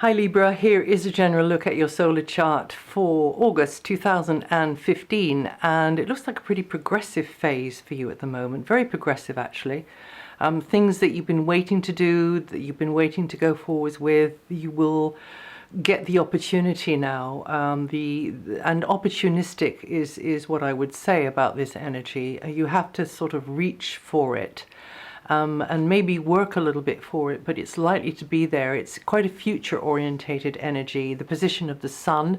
Hi Libra, here is a general look at your solar chart for August 2015, and it looks like a pretty progressive phase for you at the moment. Very progressive actually. Things that you've been waiting to do, that you've been waiting to go forwards with, you will get the opportunity now. And opportunistic is what I would say about this energy. You have to sort of reach for it. And maybe work a little bit for it, but it's likely to be there. It's quite a future-orientated energy. The position of the Sun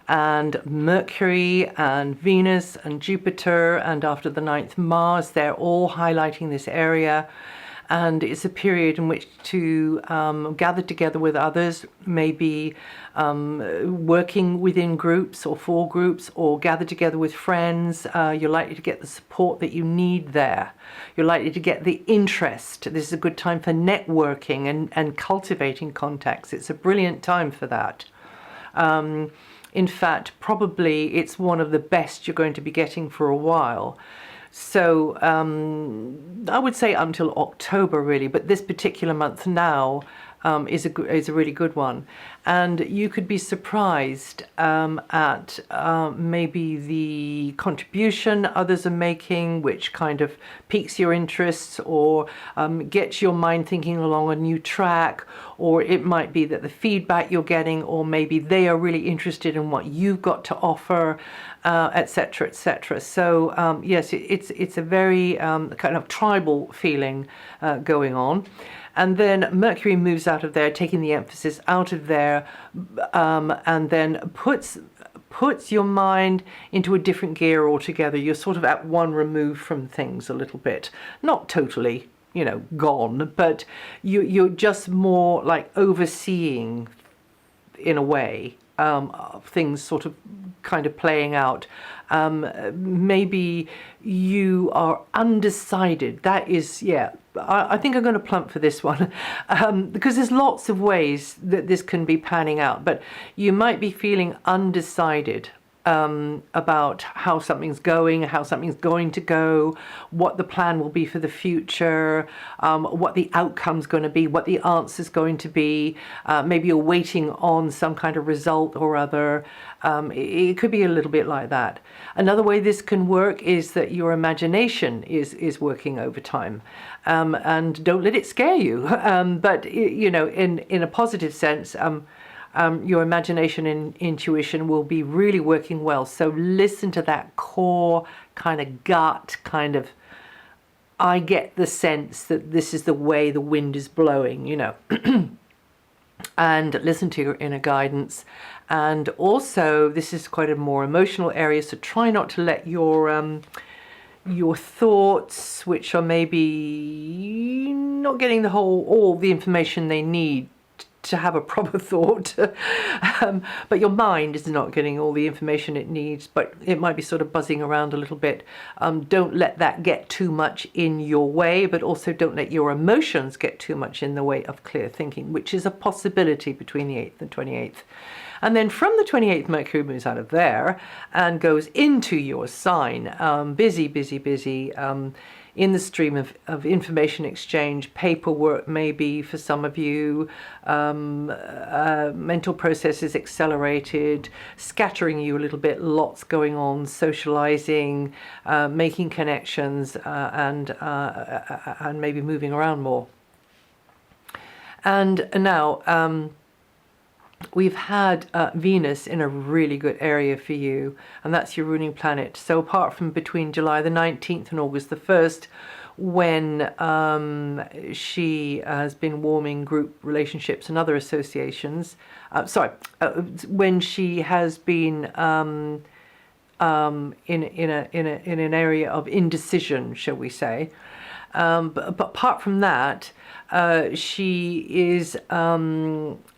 and Mercury and Venus and Jupiter, and after the 9th Mars, they're all highlighting this area. And it's a period in which to gather together with others, maybe working within groups or for groups, or gather together with friends. You're likely to get the support that you need there. You're likely to get the interest. This is a good time for networking and cultivating contacts. It's a brilliant time for that. In fact, probably it's one of the best you're going to be getting for a while. So I would say until October really, but this particular month now is a really good one. And you could be surprised at maybe the contribution others are making, which kind of piques your interests or gets your mind thinking along a new track, or it might be that the feedback you're getting, or maybe they are really interested in what you've got to offer, etc., etc. So yes, it's a very kind of tribal feeling going on. And then Mercury moves out of there, taking the emphasis out of there, and then puts your mind into a different gear altogether. You're sort of at one remove from things a little bit. Not totally, you know, gone, but you're just more like overseeing, in a way, things sort of kind of playing out. Maybe you are undecided. That is, yeah, I think I'm going to plump for this one because there's lots of ways that this can be panning out, but you might be feeling undecided about how something's going, how something's going to go, what the plan will be for the future, what the outcome's going to be, what the answer's going to be. Maybe you're waiting on some kind of result or other. It could be a little bit like that. Another way this can work is that your imagination is working overtime. And don't let it scare you. But, you know, in a positive sense, your imagination and intuition will be really working well. So listen to that core kind of gut kind of, I get the sense that this is the way the wind is blowing, you know. And listen to your inner guidance. And also, this is quite a more emotional area, so try not to let your thoughts, which are maybe not getting all the information they need to have a proper thought, but your mind is not getting all the information it needs, but it might be sort of buzzing around a little bit. Don't let that get too much in your way, but also don't let your emotions get too much in the way of clear thinking, which is a possibility between the 8th and 28th. And then from the 28th, Mercury moves out of there and goes into your sign. Busy, busy, busy. In the stream of information exchange, paperwork maybe for some of you, mental processes accelerated, scattering you a little bit, lots going on, socializing, making connections, and maybe moving around more. And now, we've had Venus in a really good area for you, and that's your ruling planet. So apart from between July the 19th and August the 1st, when she has been warming group relationships and other associations, when she has been in an area of indecision, shall we say. But apart from that, she is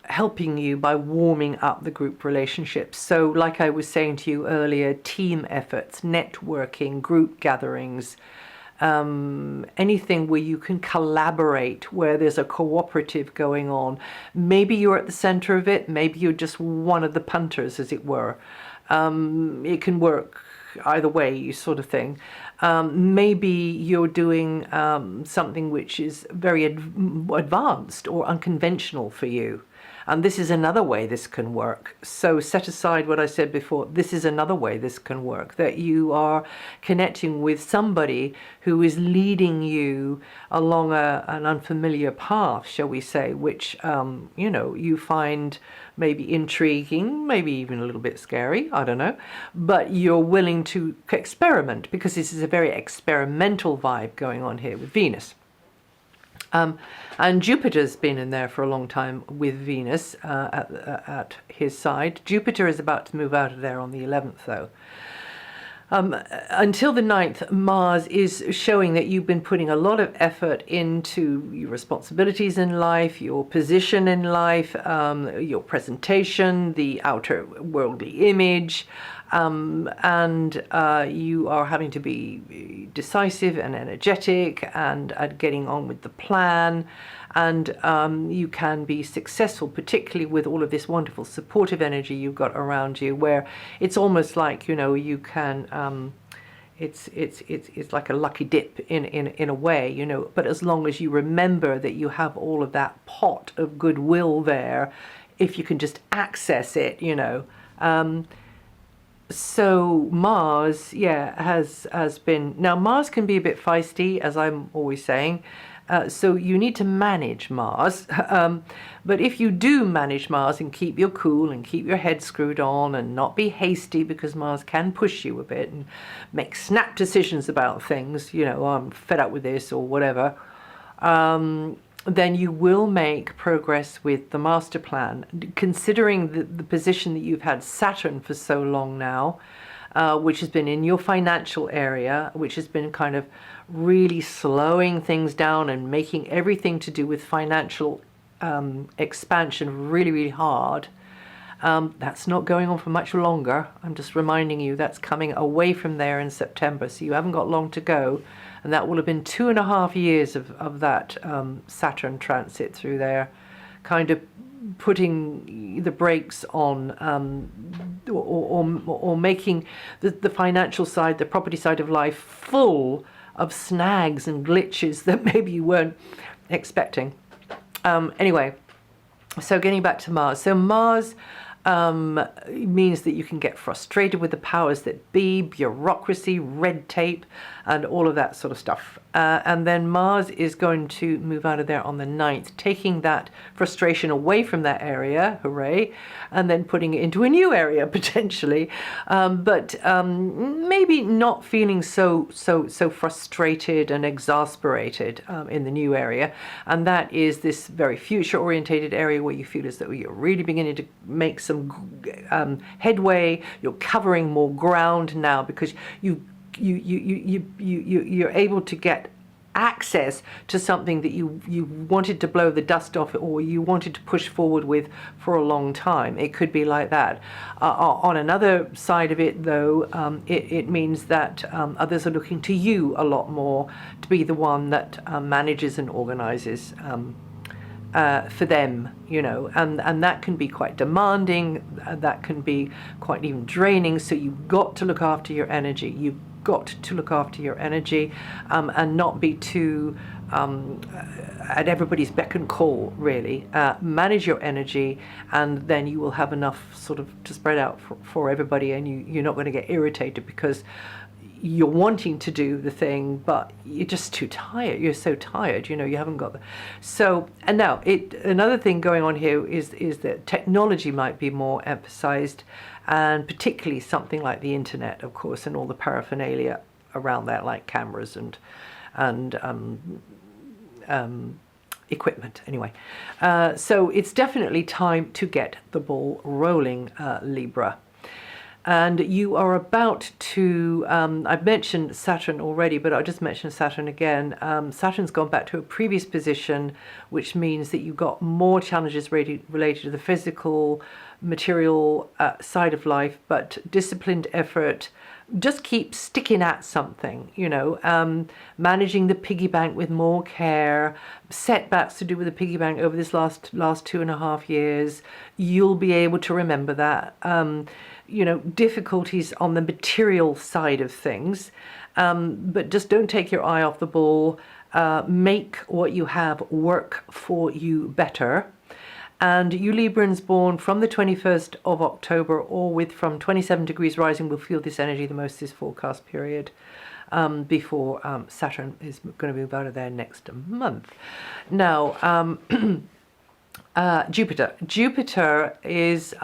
helping you by warming up the group relationships. So like I was saying to you earlier, team efforts, networking, group gatherings, anything where you can collaborate, where there's a cooperative going on. Maybe you're at the center of it, maybe you're just one of the punters, as it were. It can work either way, sort of thing. Maybe you're doing something which is very advanced or unconventional for you. And this is another way this can work. So set aside what I said before. This is another way this can work, that you are connecting with somebody who is leading you along an unfamiliar path, shall we say, which, you find maybe intriguing, maybe even a little bit scary, I don't know, but you're willing to experiment, because this is a very experimental vibe going on here with Venus. And Jupiter's been in there for a long time with Venus at his side. Jupiter is about to move out of there on the 11th, though. Until the 9th, Mars is showing that you've been putting a lot of effort into your responsibilities in life, your position in life, your presentation, the outer worldly image, and you are having to be decisive and energetic and getting on with the plan. And you can be successful, particularly with all of this wonderful supportive energy you've got around you, where it's almost like, you can, it's like a lucky dip in a way, but as long as you remember that you have all of that pot of goodwill there, if you can just access it, so Mars, has been, now Mars can be a bit feisty, as I'm always saying. So you need to manage Mars, but if you do manage Mars and keep your cool and keep your head screwed on and not be hasty, because Mars can push you a bit and make snap decisions about things, I'm fed up with this or whatever, then you will make progress with the master plan. Considering the position that you've had Saturn for so long now, which has been in your financial area, which has been kind of really slowing things down and making everything to do with financial expansion really, really hard. That's not going on for much longer. I'm just reminding you that's coming away from there in September, so you haven't got long to go. And that will have been 2.5 years of that Saturn transit through there, kind of putting the brakes on or making the financial side, the property side of life full of snags and glitches that maybe you weren't expecting. Anyway, so getting back to Mars. So Mars means that you can get frustrated with the powers that be, bureaucracy, red tape, and all of that sort of stuff. And then Mars is going to move out of there on the 9th, taking that frustration away from that area, hooray, and then putting it into a new area potentially, but maybe not feeling so frustrated and exasperated in the new area. And that is this very future-orientated area where you feel as though you're really beginning to make some headway. You're covering more ground now because you're able to get access to something that you wanted to blow the dust off or you wanted to push forward with for a long time. It could be like that. On another side of it, though, it means that others are looking to you a lot more to be the one that manages and organizes for them, and that can be quite demanding, that can be quite even draining. So you've got to look after your energy. You've got to look after your energy and not be too at everybody's beck and call, really. Manage your energy, and then you will have enough sort of to spread out for everybody, and you're not going to get irritated because you're wanting to do the thing, but you're just too tired. You're so tired, you haven't got the... So, and now, another thing going on here is that technology might be more emphasized, and particularly something like the internet, of course, and all the paraphernalia around that, like cameras and equipment, anyway. So it's definitely time to get the ball rolling, Libra. And you are about to, I've mentioned Saturn already, but I'll just mention Saturn again. Saturn's gone back to a previous position, which means that you've got more challenges related to the physical, material side of life, but disciplined effort. Just keep sticking at something, managing the piggy bank with more care, setbacks to do with the piggy bank over this last 2.5 years. You'll be able to remember that. Difficulties on the material side of things, but just don't take your eye off the ball. Make what you have work for you better. And you Librans born from the 21st of October or with from 27 degrees rising will feel this energy the most this forecast period, before Saturn is going to move out of there next month. Now, Jupiter. Jupiter is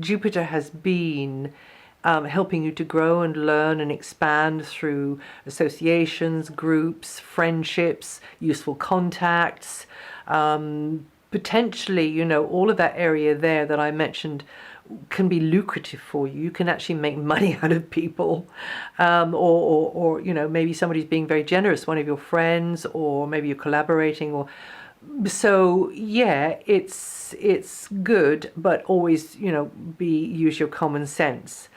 Jupiter has been helping you to grow and learn and expand through associations, groups, friendships, useful contacts, potentially, you know, all of that area there that I mentioned can be lucrative for you. You can actually make money out of people, or you know, maybe somebody's being very generous, one of your friends, or maybe you're collaborating, or so yeah, it's good, but always, you know, use your common sense.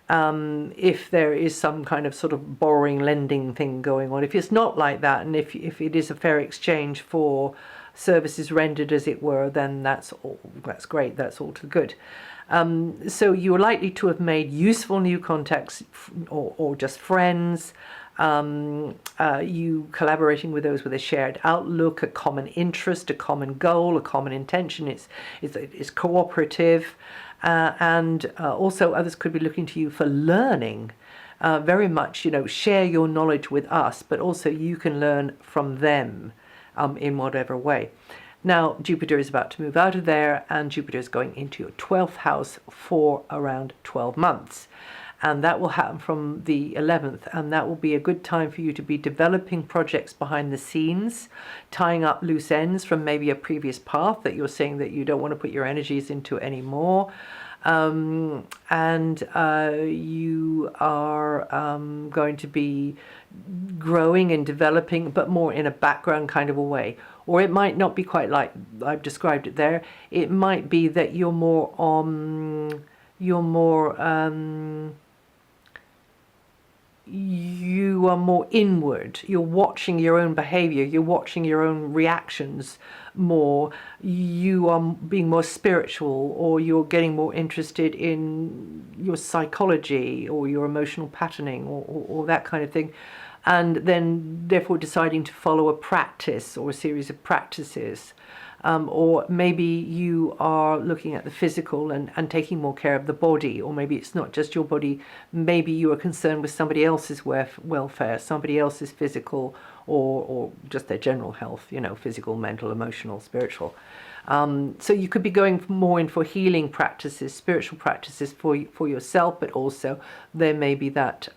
If there is some kind of sort of borrowing, lending thing going on. If it's not like that, and if it is a fair exchange for services rendered, as it were, then that's great. That's all too good. So you're likely to have made useful new contacts, or just friends. You collaborating with those with a shared outlook, a common interest, a common goal, a common intention. It's cooperative. And also others could be looking to you for learning. Very much, you know, share your knowledge with us, but also you can learn from them in whatever way. Now, Jupiter is about to move out of there, and Jupiter is going into your 12th house for around 12 months. And that will happen from the 11th, and that will be a good time for you to be developing projects behind the scenes, tying up loose ends from maybe a previous path that you're saying that you don't want to put your energies into anymore. You are going to be growing and developing, but more in a background kind of a way. Or it might not be quite like I've described it there. It might be that you are more inward. You're watching your own behavior. You're watching your own reactions more. You are being more spiritual, or you're getting more interested in your psychology or your emotional patterning, or that kind of thing. And then therefore deciding to follow a practice or a series of practices. Or maybe you are looking at the physical and taking more care of the body, or maybe it's not just your body. Maybe you are concerned with somebody else's welfare, somebody else's physical, or just their general health, you know, physical, mental, emotional, spiritual. So you could be going more in for healing practices, spiritual practices for yourself, but also there may be that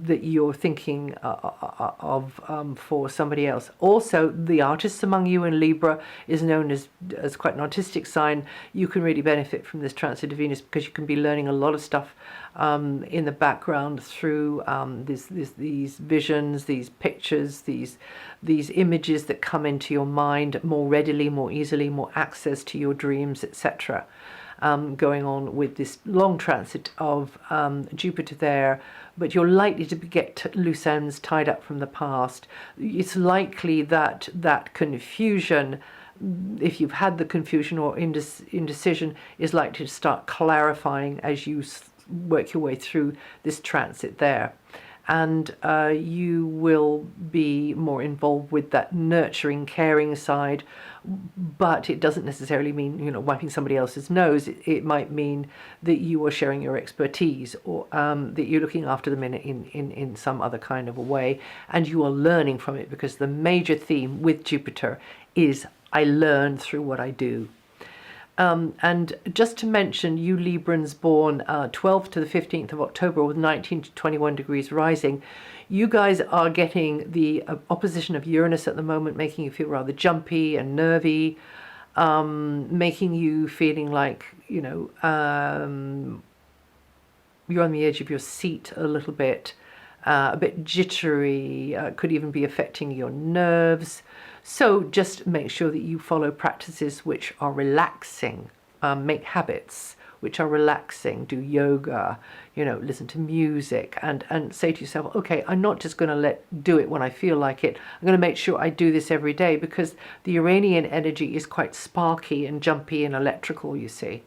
that you're thinking of for somebody else. Also, the artist among you in Libra is known as quite an artistic sign. You can really benefit from this transit of Venus because you can be learning a lot of stuff in the background through these visions, these pictures, these images that come into your mind more readily, more easily, more access to your dreams, etc. Going on with this long transit of Jupiter there, but you're likely to get loose ends tied up from the past. It's likely that that confusion, if you've had the confusion or indecision, is likely to start clarifying as you work your way through this transit there. And you will be more involved with that nurturing, caring side, but it doesn't necessarily mean, you know, wiping somebody else's nose. It might mean that you are sharing your expertise, or that you're looking after them in some other kind of a way, and you are learning from it, because the major theme with Jupiter is I learn through what I do. And just to mention, you Librans born 12th to the 15th of October with 19 to 21 degrees rising, you guys are getting the opposition of Uranus at the moment, making you feel rather jumpy and nervy, making you feeling like, you know, you're on the edge of your seat a little bit, a bit jittery, could even be affecting your nerves. So just make sure that you follow practices which are relaxing, make habits which are relaxing, do yoga, you know, listen to music, and say to yourself, okay, I'm not just going to do it when I feel like it. I'm going to make sure I do this every day, because the Uranian energy is quite sparky and jumpy and electrical, you see.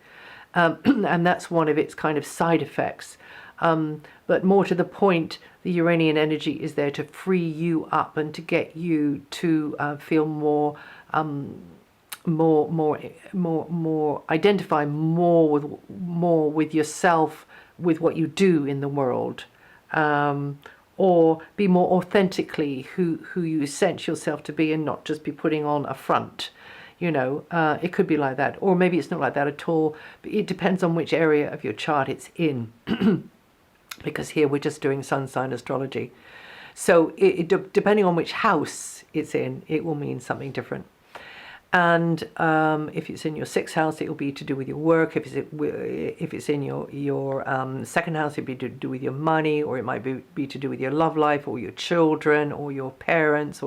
And that's one of its kind of side effects. But more to the point, the Uranian energy is there to free you up and to get you to feel more identify more with yourself, with what you do in the world, or be more authentically who you sense yourself to be, and not just be putting on a front. It could be like that, or maybe it's not like that at all. But it depends on which area of your chart it's in, because here we're just doing sun sign astrology. So depending on which house it's in, it will mean something different. And if it's in your sixth house, it will be to do with your work. If it's in your second house, it'll be to do with your money, or it might be to do with your love life, or your children, or your parents,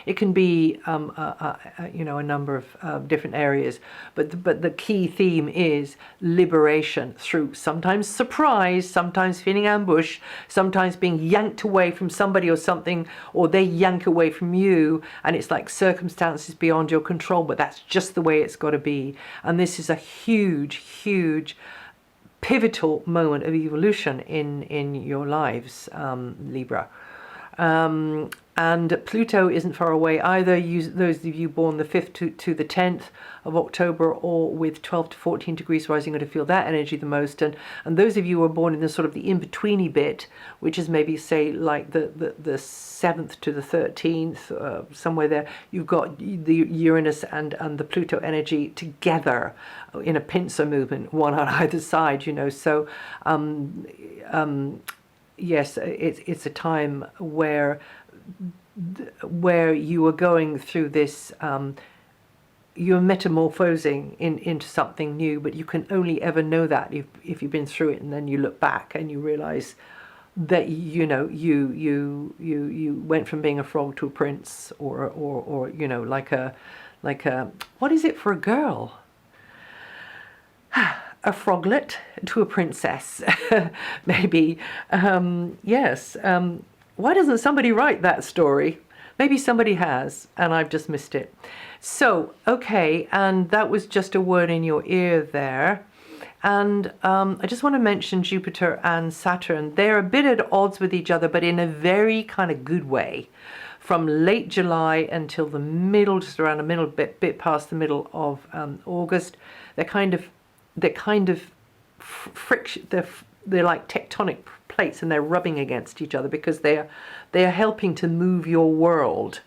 it can be a number of different areas. But the key theme is liberation through sometimes surprise, sometimes feeling ambushed, sometimes being yanked away from somebody or something, or they yank away from you, and it's like circumstances beyond your control. But that's just the way it's got to be. And this is a huge, huge pivotal moment of evolution in your lives, Libra. And Pluto isn't far away either. Those of you born the 5th to the 10th of October, or with 12 to 14 degrees rising, are going to feel that energy the most. And those of you who are born in the sort of the in-betweeny bit, which is maybe, say, like the 7th to the 13th, somewhere there, you've got the Uranus and the Pluto energy together in a pincer movement, one on either side, So, yes, it's a time where you are going through this, you're metamorphosing into something new, but you can only ever know that if you've been through it, and then you look back and you realize that you went from being a frog to a prince, or like a what is it for a girl? A froglet to a princess, maybe. Yes. Why doesn't somebody write that story? Maybe somebody has, and I've just missed it. So, okay, and that was just a word in your ear there. And I just want to mention Jupiter and Saturn. They're a bit at odds with each other, but in a very kind of good way. From late July until the middle, just around the middle, bit past the middle of August, they're kind of friction. They're like tectonic plates, and they're rubbing against each other because they are helping to move your world,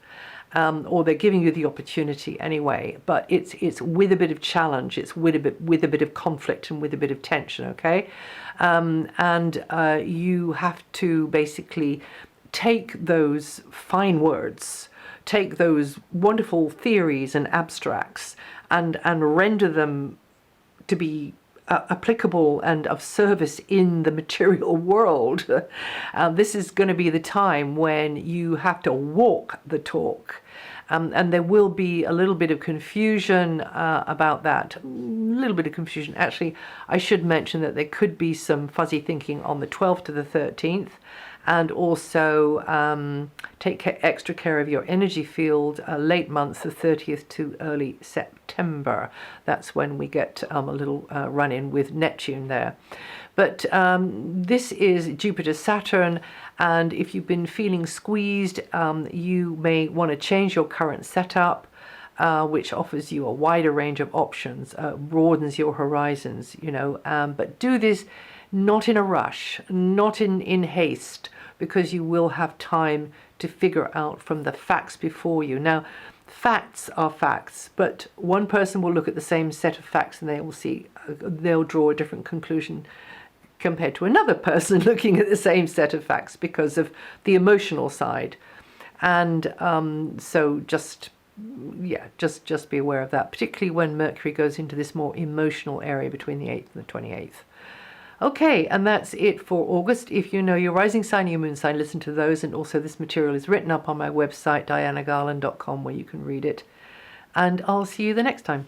or they're giving you the opportunity anyway. But it's with a bit of challenge, it's with a bit of conflict and with a bit of tension. Okay, and you have to basically take those fine words, take those wonderful theories and abstracts, and render them to be applicable and of service in the material world. This is going to be the time when you have to walk the talk. And there will be a little bit of confusion about that. A little bit of confusion. Actually, I should mention that there could be some fuzzy thinking on the 12th to the 13th. And also take extra care of your energy field, late months, the 30th to early September. That's when we get a little run-in with Neptune there. But this is Jupiter-Saturn, and if you've been feeling squeezed, you may want to change your current setup, which offers you a wider range of options, broadens your horizons, but do this not in a rush, not in haste, because you will have time to figure out from the facts before you. Now, facts are facts, but one person will look at the same set of facts and they'll draw a different conclusion compared to another person looking at the same set of facts because of the emotional side. And so just be aware of that, particularly when Mercury goes into this more emotional area between the 8th and the 28th. Okay, and that's it for August. If you know your rising sign, your moon sign, listen to those. And also this material is written up on my website, DianaGarland.com, where you can read it. And I'll see you the next time.